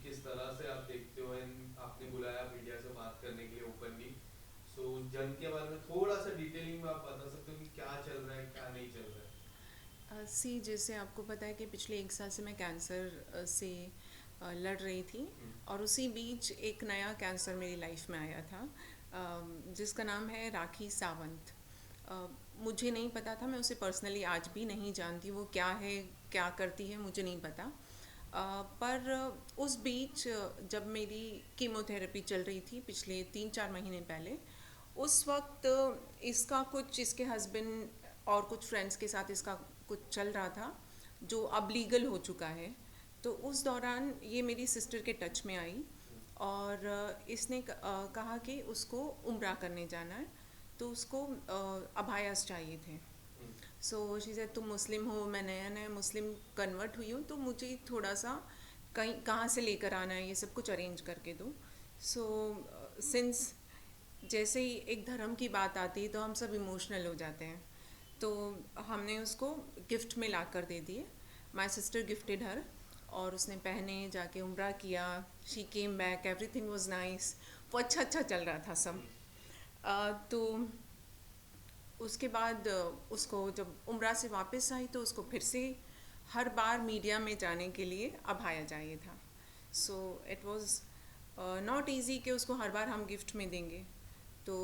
किस तरह से आप देखते हो, एंड आपने बुलाया मीडिया से बात करने के लिए ओपनली, सो जंग के बारे में थोड़ा सा डिटेलिंग में आप बता सकते हो कि क्या चल रहा है क्या नहीं चल रहा है? सी जैसे आपको पता है कि पिछले 1 साल से मैं कैंसर से लड़ रही थी। हम्म, और उसी बीच एक नया कैंसर मेरी लाइफ में आया था, जिसका नाम है राखी सावंत। अ, मुझे नहीं पता था, मैं उसे पर्सनली आज भी नहीं जानती, वो क्या है क्या करती है मुझे नहीं पता। पर उस बीच जब मेरी कीमोथेरेपी चल रही थी पिछले 3-4 महीने पहले, उस वक्त इसका कुछ, इसके हस्बैंड और कुछ फ्रेंड्स के साथ इसका कुछ चल रहा था जो अब लीगल हो चुका है। तो उस दौरान ये मेरी सिस्टर के टच में आई और इसने कहा कि उसको उम्रा करने जाना है, तो उसको अबायास चाहिए थे। हम्म, सो शी सेड तुम मुस्लिम हो, मैं नया नया मुस्लिम कन्वर्ट हुई हूँ, तो मुझे थोड़ा सा कहीं कहाँ से लेकर आना है ये सब कुछ अरेंज करके दो। सो सिंस जैसे ही एक धर्म की बात आती है तो हम सब इमोशनल हो जाते हैं, तो हमने उसको गिफ्ट में ला कर दे दिए। माई सिस्टर गिफ्टेड हर, और उसने पहने, जाके उम्रा किया, she came back, everything was nice. वो अच्छा अच्छा चल रहा था सब। हम्म, तो उसके बाद उसको जब उम्रा से वापस आई तो उसको फिर से हर बार मीडिया में जाने के लिए अभाया चाहिए था। So it was not easy कि उसको हर बार हम गिफ्ट में देंगे। तो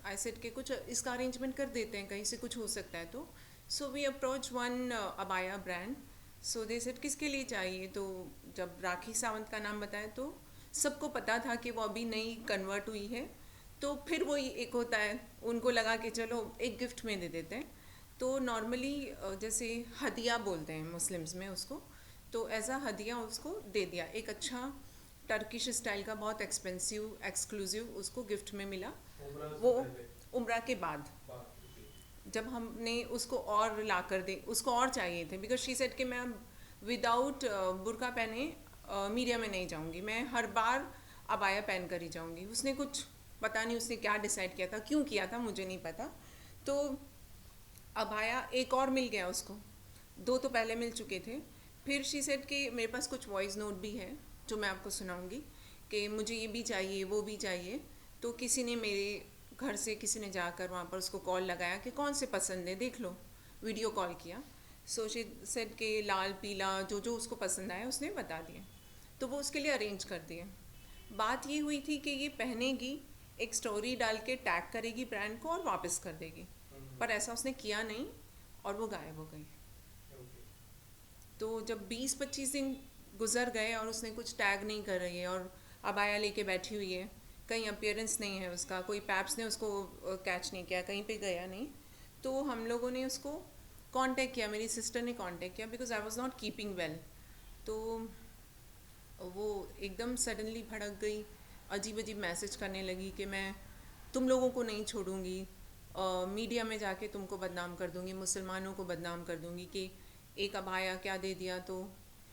आई सेड के कुछ इसका अरेंजमेंट कर देते हैं, कहीं से कुछ हो सकता है तो। So we approach one abaya brand. So they said किसके लिए चाहिए, तो जब राखी सावंत का नाम बताया तो सबको पता था कि वो अभी नई कन्वर्ट हुई है। तो फिर वही एक होता है, उनको लगा कि चलो एक गिफ्ट में दे देते हैं। तो नॉर्मली जैसे हदिया बोलते हैं मुस्लिम्स में उसको, तो एज अ हदिया उसको दे दिया एक अच्छा टर्किश स्टाइल का बहुत एक्सपेंसिव एक्सक्लूसिव उसको गिफ्ट में मिला। उम्र से वो पहले उम्रा के बाद बात होती है। जब हमने उसको और ला कर दे, उसको और चाहिए थे बिकॉज शी सेड कि मैं विदाउट बुर्का पहने मीडिया में नहीं जाऊंगी, मैं हर बार अबाया पहन कर ही जाऊंगी। उसने कुछ पता नहीं उसने क्या डिसाइड किया था, क्यों किया था मुझे नहीं पता। तो अबाया एक और मिल गया उसको, दो तो पहले मिल चुके थे। फिर शी सेड कि मेरे पास कुछ वॉइस नोट भी है जो मैं आपको सुनाऊंगी कि मुझे ये भी चाहिए वो भी चाहिए। तो किसी ने मेरे घर से किसी ने जाकर वहाँ पर उसको कॉल लगाया कि कौन से पसंद है देख लो, वीडियो कॉल किया। सो शी सेड के लाल पीला जो जो उसको पसंद आया उसने बता दिया, तो वो उसके लिए अरेंज कर दिए। बात ये हुई थी कि ये पहनेगी, एक स्टोरी डाल के टैग करेगी ब्रांड को और वापस कर देगी, हम्म, पर ऐसा उसने किया नहीं और वो गायब हो गई। ओके। तो जब 20-25 दिन गुजर गए और उसने कुछ टैग नहीं कर रही है और अबाया लेके बैठी हुई है, कहीं अपीयरेंस नहीं है उसका, कोई पैप्स ने उसको कैच नहीं किया, कहीं पे गया नहीं। तो हम लोगों ने उसको कांटेक्ट किया, मेरी सिस्टर ने कांटेक्ट किया because I was not keeping well. तो वो एकदम सडनली भड़क गई, अजीब अजीब मैसेज करने लगी कि मैं तुम लोगों को नहीं छोड़ूंगी, मीडिया में जाके तुमको बदनाम कर दूंगी, मुसलमानों को बदनाम कर दूंगी कि एक अबाया क्या दे दिया तो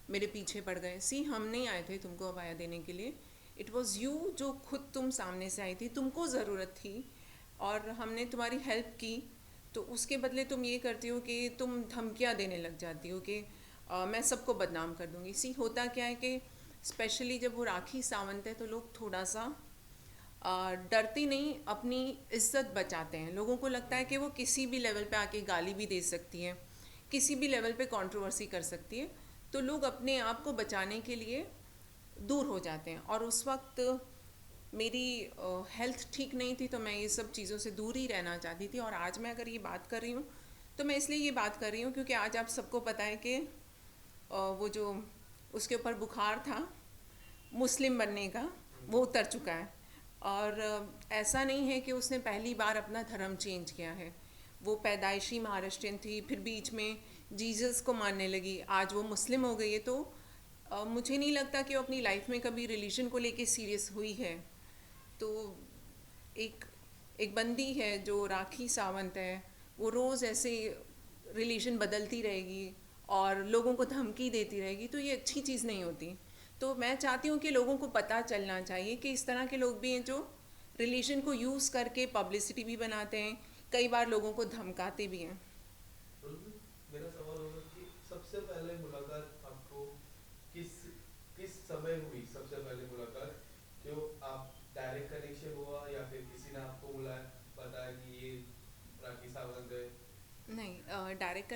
मेरे पीछे पड़ गए। सी हम नहीं आए थे तुमको अबाया देने के लिए, इट वॉज़ यू जो खुद तुम सामने से आई थी, तुमको ज़रूरत थी और हमने तुम्हारी हेल्प की। तो उसके बदले तुम ये करती हो कि तुम धमकियाँ देने लग जाती हो कि मैं सबको बदनाम कर दूंगी। सी होता क्या है कि स्पेशली जब वो राखी सावंत है तो लोग थोड़ा सा डरते नहीं, अपनी इज्जत बचाते हैं। लोगों को लगता है कि वो किसी भी लेवल पे आके गाली भी दे सकती है, किसी भी लेवल पे कंट्रोवर्सी कर सकती है, तो लोग अपने आप को बचाने के लिए दूर हो जाते हैं। और उस वक्त मेरी हेल्थ ठीक नहीं थी तो मैं ये सब चीज़ों से दूर ही रहना चाहती थी। और आज मैं अगर ये बात कर रही हूँ तो मैं इसलिए ये बात कर रही हूँ क्योंकि आज आप सबको पता है कि वो जो उसके ऊपर बुखार था मुस्लिम बनने का, वो उतर चुका है। और ऐसा नहीं है कि उसने पहली बार अपना धर्म चेंज किया है, वो पैदाइशी महाराष्ट्रियन थी, फिर बीच में जीसस को मानने लगी, आज वो मुस्लिम हो गई है। तो मुझे नहीं लगता कि वो अपनी लाइफ में कभी रिलीजन को लेके सीरियस हुई है। तो एक एक बंदी है जो राखी सावंत है, वो रोज़ ऐसे रिलीजन बदलती रहेगी और लोगों को धमकी देती रहेगी, तो ये अच्छी चीज़ नहीं होती। तो मैं चाहती हूँ कि लोगों को पता चलना चाहिए कि इस तरह के लोग भी हैं जो रिलीजन को यूज़ करके पब्लिसिटी भी बनाते हैं, कई बार लोगों को धमकाते भी हैं। बिल्कुल। मेरा सवाल होगा कि सबसे पहले मुलाकात आपको किस किस समय हुई, सबसे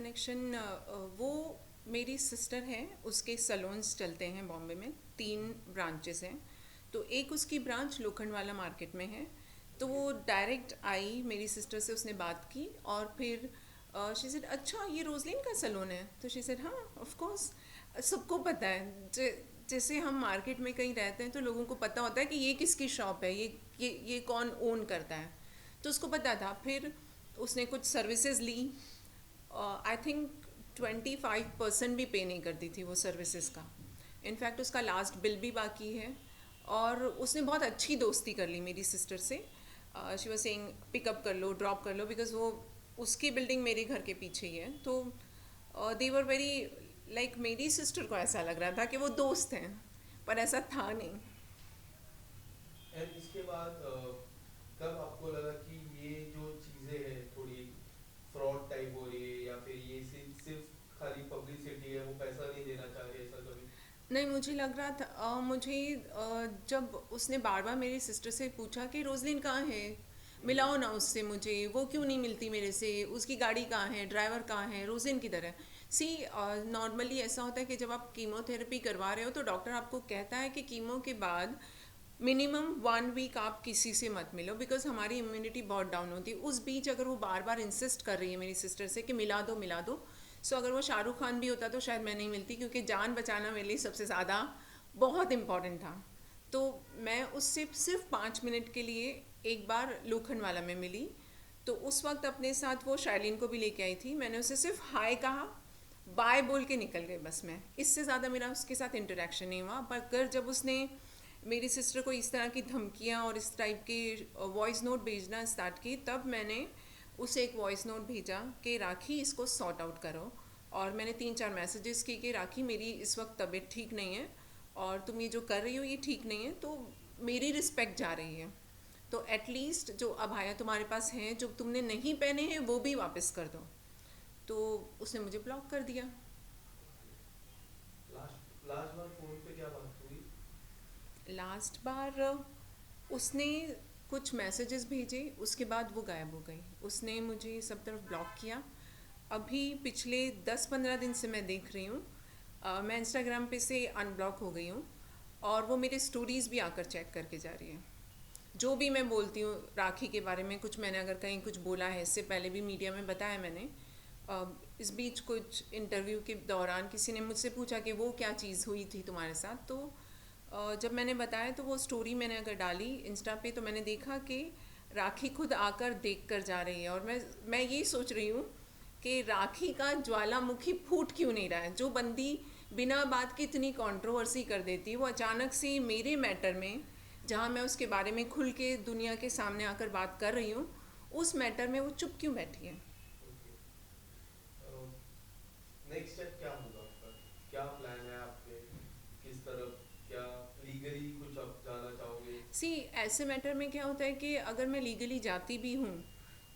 कनेक्शन वो मेरी सिस्टर है, उसके सलोन्स चलते हैं बॉम्बे में, 3 ब्रांचेस हैं। तो एक उसकी ब्रांच लोखंडवाला मार्केट में है, तो वो डायरेक्ट आई मेरी सिस्टर से, उसने बात की और फिर शी सेड अच्छा ये रोजलिन का सलोन है, तो शी सेड हाँ ऑफ कोर्स। सबको पता है, जैसे हम मार्केट में कहीं रहते हैं तो लोगों को पता होता है कि ये किसकी शॉप है, ये कौन ओन करता है, तो उसको पता था। फिर उसने कुछ सर्विसेज ली, आई थिंक 25% भी पे नहीं करती थी वो सर्विसेज का। इनफैक्ट उसका लास्ट बिल भी बाकी है। और उसने बहुत अच्छी दोस्ती कर ली मेरी सिस्टर से। शी वाज सेइंग पिकअप कर लो, ड्रॉप कर लो, बिकॉज वो उसकी बिल्डिंग मेरे घर के पीछे ही है। तो दे वर वेरी लाइक, मेरी सिस्टर को ऐसा लग रहा था कि वो दोस्त हैं, पर ऐसा था नहीं। एंड इसके बाद कब आपको लगा कि ये जो चीज़ें हैं थोड़ी फ्रॉड टाइप हो रही है, या फिर ये सिर्फ खाली पब्लिसिटी है, वो पैसा नहीं देना चाह रही, ऐसा कभी? नहीं, मुझे लग रहा था जब उसने बार बार मेरी सिस्टर से पूछा कि रोजलिन कहाँ है, मिलाओ ना उससे मुझे, वो क्यों नहीं मिलती मेरे से, उसकी गाड़ी कहाँ है, ड्राइवर कहाँ है, रोजिन की तरह। सी नॉर्मली ऐसा होता है कि जब आप कीमोथेरेपी करवा रहे हो तो डॉक्टर आपको कहता है कि कीमो के बाद मिनिमम 1 वीक आप किसी से मत मिलो, बिकॉज हमारी इम्यूनिटी बहुत डाउन होती है। उस बीच अगर वो बार बार इंसिस्ट कर रही है मेरी सिस्टर से कि मिला दो मिला दो, सो अगर वो शाहरुख खान भी होता तो शायद मैं नहीं मिलती, क्योंकि जान बचाना मेरे लिए सबसे ज़्यादा बहुत इम्पॉर्टेंट था। तो मैं उससे सिर्फ 5 मिनट के लिए एक बार लोखंडवाला में मिली, तो उस वक्त अपने साथ वो शाइलिन को भी लेके आई थी। मैंने उसे सिर्फ हाय कहा, बाय बोल के निकल गई बस मैं, इससे ज़्यादा मेरा उसके साथ इंटरेक्शन नहीं हुआ। पर जब उसने मेरी सिस्टर को इस तरह की धमकियाँ और इस टाइप की वॉइस नोट भेजना स्टार्ट की, तब मैंने उसे एक वॉइस नोट भेजा कि राखी इसको सॉर्ट आउट करो। और मैंने 3-4 मैसेजेस की कि राखी मेरी इस वक्त तबीयत ठीक नहीं है और तुम ये जो कर रही हो ये ठीक नहीं है, तो मेरी रिस्पेक्ट जा रही है, तो एटलीस्ट जो अभाया तुम्हारे पास हैं जो तुमने नहीं पहने हैं वो भी वापस कर दो। तो उसने मुझे ब्लॉक कर दिया। लास्ट लास्ट बार फोन पे क्या बात हुई? लास्ट बार उसने कुछ मैसेजेस भेजे, उसके बाद वो गायब हो गई। उसने मुझे सब तरफ ब्लॉक किया। अभी पिछले 10-15 दिन से मैं देख रही हूँ, मैं इंस्टाग्राम पे से अनब्लॉक हो गई हूँ और वो मेरे स्टोरीज़ भी आकर चेक करके जा रही है। जो भी मैं बोलती हूँ राखी के बारे में, कुछ मैंने अगर कहीं कुछ बोला है, इससे पहले भी मीडिया में बताया मैंने। इस बीच कुछ इंटरव्यू के दौरान किसी ने मुझसे पूछा कि वो क्या चीज़ हुई थी तुम्हारे साथ, तो जब मैंने बताया तो वो स्टोरी मैंने अगर डाली इंस्टा पे तो मैंने देखा कि राखी खुद आकर देख कर जा रही है। और मैं ये सोच रही हूँ कि राखी का ज्वालामुखी फूट क्यों नहीं रहा है। जो बंदी बिना बात की इतनी कंट्रोवर्सी कर देती है, वो अचानक से मेरे मैटर में, जहाँ मैं उसके बारे में खुल के दुनिया के सामने आकर बात कर रही हूँ, उस मैटर में वो चुप क्यों बैठी है। नेक्स्ट स्टेप क्या होगा आपका? क्या प्लान है आपके? किस तरफ, क्या लीगली कुछ आप जाना चाहोगे? सी ऐसे मैटर में क्या होता है कि अगर मैं लीगली जाती भी हूँ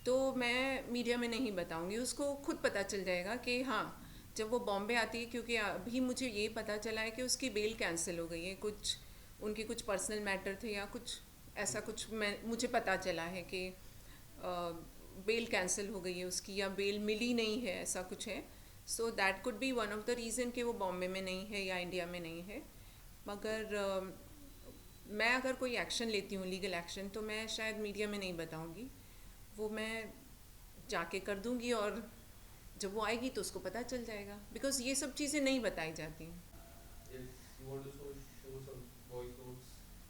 तो मैं मीडिया में नहीं बताऊँगी, उसको खुद पता चल जाएगा कि हाँ जब वो बॉम्बे आती है, क्योंकि अभी मुझे ये पता चला है कि उसकी बेल कैंसिल हो गई है, कुछ उनके कुछ पर्सनल मैटर थे या कुछ ऐसा कुछ मुझे पता चला है कि बेल कैंसिल हो गई है उसकी, या बेल मिली नहीं है, ऐसा कुछ है। So that could be one of the reason कि वो बॉम्बे में नहीं है या इंडिया में नहीं है। मगर मैं अगर कोई एक्शन लेती हूँ, लीगल एक्शन, तो मैं शायद मीडिया में नहीं बताऊँगी, वो मैं जाके कर दूँगी और जब वो आएगी तो उसको पता चल जाएगा, बिकॉज ये सब चीज़ें नहीं बताई जाती हैं।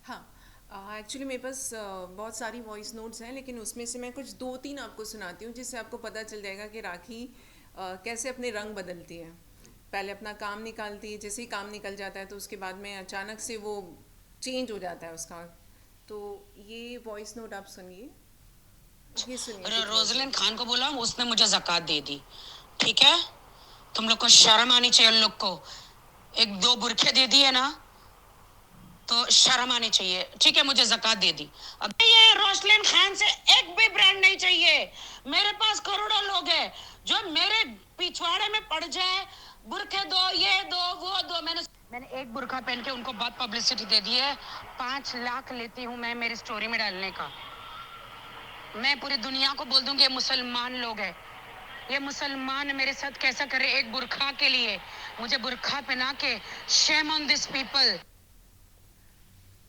हाँ, एक्चुअली मेरे पास बहुत सारी वॉइस नोट्स हैं, लेकिन उसमें से मैं कुछ 2-3 आपको सुनाती हूँ जिससे आपको पता चल जाएगा कि राखी कैसे अपने रंग बदलती है। पहले अपना काम निकालती है, जैसे ही काम निकल जाता है तो उसके बाद में अचानक से वो चेंज हो जाता है उसका। तो ये वॉइस नोट आप सुनिए, ये सुनिए। रोजलिन खान को बोला, उसने मुझे ज़कात दे दी, ठीक है? तुम लोग को शर्म आनी चाहिए। उन लोग को 1-2 बुरखे दे दिए ना तो शर्म आनी चाहिए, ठीक है? मुझे ज़कात दे दी। अब ये रोजलिन खान से एक भी ब्रांड नहीं चाहिए। मेरे पास करोड़ों लोग हैं जो मेरे पिछवाड़े में पड़ जाए, बुरखे दो, ये दो, वो दो। मैंने एक बुरखा पहन के उनको बहुत पब्लिसिटी दे दी है। 5 लाख लेती हूँ मैं मेरी स्टोरी में डालने का। मैं पूरी दुनिया को बोल दूं कि मुसलमान लोग हैं, ये मुसलमान मेरे साथ कैसा करे एक बुरखा के लिए, मुझे बुरखा पहना के, शेम ऑन दिस पीपल।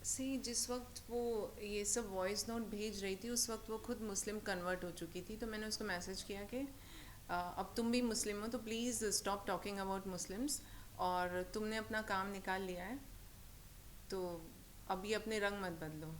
सी जिस वक्त वो ये सब वॉइस नोट भेज रही थी उस वक्त वो खुद मुस्लिम कन्वर्ट हो चुकी थी, तो मैंने उसको मैसेज किया कि अब तुम भी मुस्लिम हो तो please stop talking about Muslims, और तुमने अपना काम निकाल लिया है तो अभी अपने रंग मत बदलो।